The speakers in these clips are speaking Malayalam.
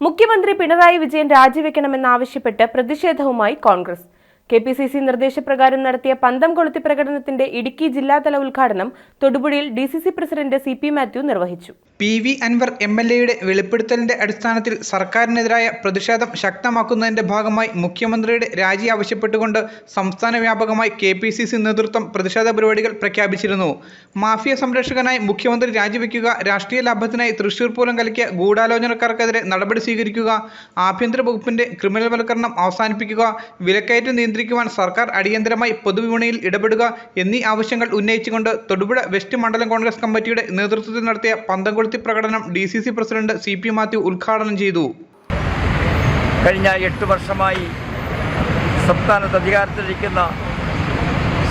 മുഖ്യമന്ത്രി പിണറായി വിജയൻ രാജിവെക്കണമെന്നാവശ്യപ്പെട്ട് പ്രതിഷേധവുമായി കോൺഗ്രസ്. കെപിസിസി നിർദ്ദേശപ്രകാരം നടത്തിയ പന്തം കൊളുത്തി പ്രകടനത്തിന്റെ ഇടുക്കി ജില്ലാതല ഉദ്ഘാടനം തൊടുപുഴയിൽ ഡിസിസി പ്രസിഡന്റ് CP മാത്യു നിർവഹിച്ചു. PV അൻവർ MLAയുടെ വെളിപ്പെടുത്തലിന്റെ അടിസ്ഥാനത്തിൽ സർക്കാരിനെതിരായ പ്രതിഷേധം ശക്തമാക്കുന്നതിന്റെ ഭാഗമായി മുഖ്യമന്ത്രിയുടെ രാജി ആവശ്യപ്പെട്ടുകൊണ്ട് സംസ്ഥാന വ്യാപകമായി KPCC നേതൃത്വം പ്രതിഷേധ പരിപാടികൾ പ്രഖ്യാപിച്ചിരുന്നു. മാഫിയ സംരക്ഷകനായി മുഖ്യമന്ത്രി രാജിവെക്കുക, രാഷ്ട്രീയ ലാഭത്തിനായി തൃശൂർ പൂരം കലക്കിയ ഗൂഢാലോചനക്കാർക്കെതിരെ നടപടി സ്വീകരിക്കുക, ആഭ്യന്തര വകുപ്പിന്റെ ക്രിമിനൽ വൽക്കരണം അവസാനിപ്പിക്കുക, വിലക്കയറ്റം നിയന്ത്രിക്കുവാൻ സർക്കാർ അടിയന്തരമായി പൊതുവിപണിയിൽ ഇടപെടുക എന്നീ ആവശ്യങ്ങൾ ഉന്നയിച്ചുകൊണ്ട് തൊടുപുഴ വെസ്റ്റ് മണ്ഡലം കോൺഗ്രസ് കമ്മിറ്റിയുടെ നേതൃത്വത്തിൽ നടത്തിയ പന്തം കൊളുത്തി പ്രകടനം DCC പ്രസിഡന്റ് CP മാത്യു ഉദ്ഘാടനം ചെയ്തു. കഴിഞ്ഞ 8 വർഷമായി സംസ്ഥാനത്ത് അധികാരത്തിലിരിക്കുന്ന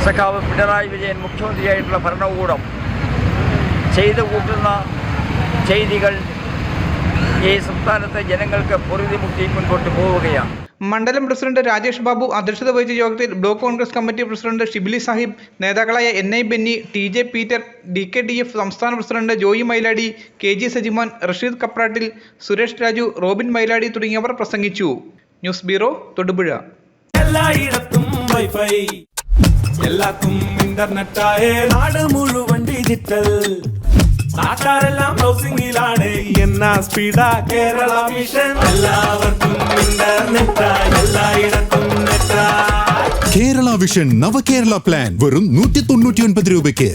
സഖാവ് പിണറായി വിജയൻ മുഖ്യമന്ത്രിയായിട്ടുള്ള ഭരണകൂടം ചെയ്തു കൂട്ടുന്ന ചെയ്തികൾ ഈ സംസ്ഥാനത്തെ ജനങ്ങൾക്ക് പൊറുതിമുട്ടി മുൻപോട്ട് പോവുകയാണ്. മണ്ഡലം പ്രസിഡന്റ് രാജേഷ് ബാബു അധ്യക്ഷത വഹിച്ച യോഗത്തിൽ block Congress committee president Shibili Sahib, നേതാക്കളായ NI Benny, TJ Peter, DKDF സംസ്ഥാന president Joy Mailadi, KG Sajimon, Rasheed കപ്രാട്ടിൽ, Suresh Raju, Robin Mailadi തുടങ്ങിയവർ പ്രസംഗിച്ചു. News bureau, Thodupuzha. എല്ലായിടത്തും വൈഫൈ, എല്ലാത്തും ഇന്റർനെറ്റായേ, നാട് മുഴുവൻ ഡിജിറ്റൽ. നാട്ടാരെല്ലാം ബ്രൗസിംഗിലാണ്, എന്നാ സ്പീഡാ കേരള വിഷൻ. എല്ലാവർക്കും ഇന്റർനെറ്റ്, എല്ലായിടത്തും നെറ്റ്. കേരള വിഷൻ നവകേരള പ്ലാൻ വെറും 199 രൂപയ്ക്ക്.